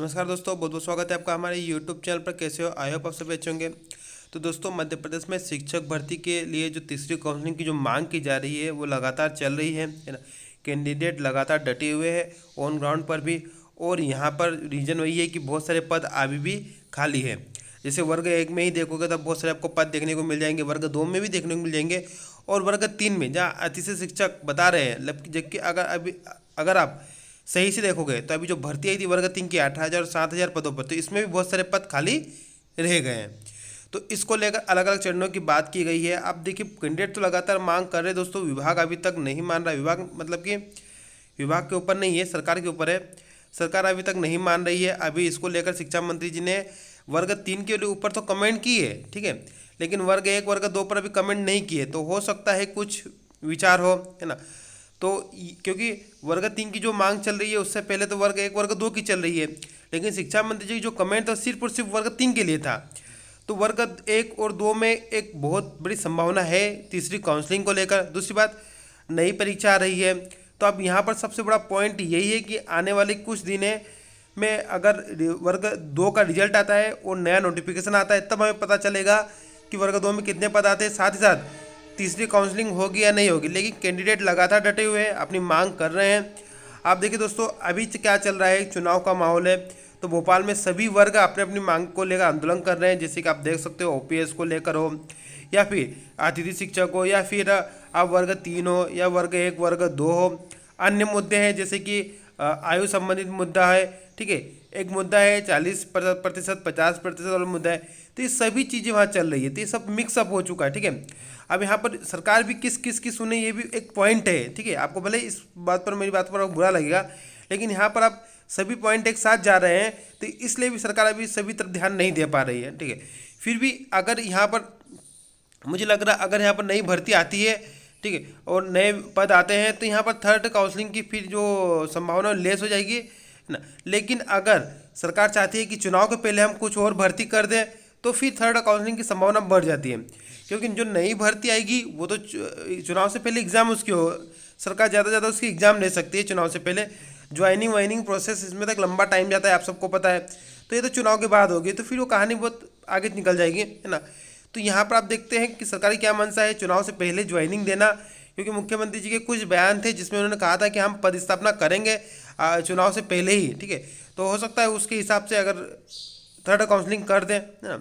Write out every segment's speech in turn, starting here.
नमस्कार दोस्तों, बहुत बहुत स्वागत है आपका हमारे यूट्यूब चैनल पर। कैसे हो? आई होप आप सभी अच्छे होंगे। तो दोस्तों, मध्य प्रदेश में शिक्षक भर्ती के लिए जो तीसरी काउंसलिंग की जो मांग की जा रही है वो लगातार चल रही है ना। कैंडिडेट लगातार डटे हुए हैं ऑन ग्राउंड पर भी। और यहाँ पर रीज़न वही है कि बहुत सारे पद अभी भी खाली है। जैसे वर्ग 1 में ही देखोगे तो बहुत सारे आपको पद देखने को मिल जाएंगे, वर्ग 2 में भी देखने को मिल जाएंगे, और वर्ग 3 में जहाँ अतिथि शिक्षक बता रहे हैं। जबकि अगर आप सही से देखोगे तो अभी जो भर्ती आई थी वर्ग 3 की 8,000 और 7,000 पदों पर, तो इसमें भी बहुत सारे पद खाली रह गए हैं। तो इसको लेकर अलग अलग चरणों की बात की गई है। अब देखिए, कैंडिडेट तो लगातार मांग कर रहे हैं दोस्तों, विभाग अभी तक नहीं मान रहा। विभाग मतलब कि विभाग के ऊपर नहीं है, सरकार के ऊपर है। सरकार अभी तक नहीं मान रही है। अभी इसको लेकर शिक्षा मंत्री जी ने वर्ग 3 के ऊपर तो कमेंट की है, ठीक है, लेकिन वर्ग 1 वर्ग 2 पर अभी कमेंट नहीं किए। तो हो सकता है कुछ विचार हो, है ना। तो क्योंकि वर्ग 3 की जो मांग चल रही है उससे पहले तो वर्ग 1 वर्ग 2 की चल रही है, लेकिन शिक्षा मंत्री जी की जो कमेंट था सिर्फ और सिर्फ वर्ग 3 के लिए था। तो वर्ग 1 और 2 में एक बहुत बड़ी संभावना है तीसरी काउंसलिंग को लेकर। दूसरी बात, नई परीक्षा आ रही है। तो अब यहाँ पर सबसे बड़ा पॉइंट यही है कि आने वाले कुछ दिनों में अगर वर्ग 2 का रिजल्ट आता है और नया नोटिफिकेशन आता है, तब हमें पता चलेगा कि वर्ग 2 में कितने पद आते हैं, साथ ही साथ तीसरी काउंसलिंग होगी या नहीं होगी। लेकिन कैंडिडेट लगातार डटे हुए हैं, अपनी मांग कर रहे हैं। आप देखिए दोस्तों, अभी क्या चल रहा है, चुनाव का माहौल है। तो भोपाल में सभी वर्ग अपने अपनी मांग को लेकर आंदोलन कर रहे हैं। जैसे कि आप देख सकते हो, ओपीएस को लेकर हो, या फिर अतिथि शिक्षक हो, या फिर आप वर्ग 3 हो, या वर्ग 1 वर्ग 2 हो। अन्य मुद्दे हैं जैसे कि आयु संबंधित मुद्दा है, ठीक है, एक मुद्दा है 40% 50% वाला मुद्दा है। तो ये सभी चीज़ें वहाँ चल रही है। तो ये सब मिक्सअप हो चुका है, ठीक है। अब यहाँ पर सरकार भी किस किस की सुने, ये भी एक पॉइंट है, ठीक है। आपको भले इस बात पर, मेरी बात पर बुरा लगेगा, लेकिन यहाँ पर आप सभी पॉइंट एक साथ जा रहे हैं, तो इसलिए भी सरकार अभी सभी तरफ ध्यान नहीं दे पा रही है, ठीक है। फिर भी अगर यहाँ पर मुझे लग रहा, अगर यहाँ पर नई भर्ती आती है, ठीक है, और नए पद आते हैं, तो यहाँ पर थर्ड काउंसलिंग की फिर जो संभावना लेस हो जाएगी, है ना। लेकिन अगर सरकार चाहती है कि चुनाव के पहले हम कुछ और भर्ती कर दें, तो फिर थर्ड काउंसलिंग की संभावना बढ़ जाती है। क्योंकि जो नई भर्ती आएगी वो तो चुनाव से पहले एग्ज़ाम उसकी हो, सरकार ज़्यादा से ज़्यादा उसकी एग्ज़ाम ले सकती है चुनाव से पहले। ज्वाइनिंग वाइनिंग प्रोसेस, इसमें तक लंबा टाइम जाता है, आप सबको पता है। तो ये तो चुनाव के बाद होगी, तो फिर वो कहानी बहुत आगे निकल जाएगी, है ना। तो यहाँ पर आप देखते हैं कि सरकारी क्या मंशा है, चुनाव से पहले ज्वाइनिंग देना। क्योंकि मुख्यमंत्री जी के कुछ बयान थे जिसमें उन्होंने कहा था कि हम पदस्थापना करेंगे चुनाव से पहले ही, ठीक है। तो हो सकता है उसके हिसाब से अगर थर्ड काउंसलिंग कर दें, है ना,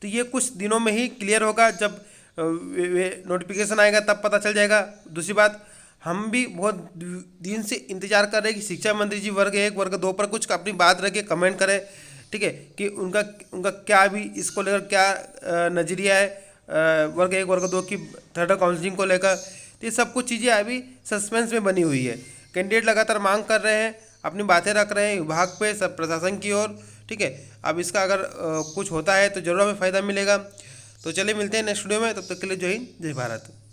तो ये कुछ दिनों में ही क्लियर होगा। जब नोटिफिकेशन आएगा तब पता चल जाएगा। दूसरी बात, हम भी बहुत दिन से इंतजार कर रहे हैं कि शिक्षा मंत्री जी वर्ग 1 वर्ग 2 पर कुछ अपनी बात रख के कमेंट करें, ठीक है, कि उनका उनका क्या भी इसको लेकर क्या नज़रिया है वर्ग 1 वर्ग 2 की थर्ड काउंसलिंग को लेकर। तो ये सब कुछ चीज़ें अभी सस्पेंस में बनी हुई है। कैंडिडेट लगातार मांग कर रहे हैं, अपनी बातें रख रहे हैं विभाग पे, सब प्रशासन की ओर, ठीक है। अब इसका अगर कुछ होता है तो ज़रूर हमें फ़ायदा मिलेगा। तो चलिए मिलते हैं नेक्स्ट वीडियो में, तब तक के लिए जय हिंद जय भारत।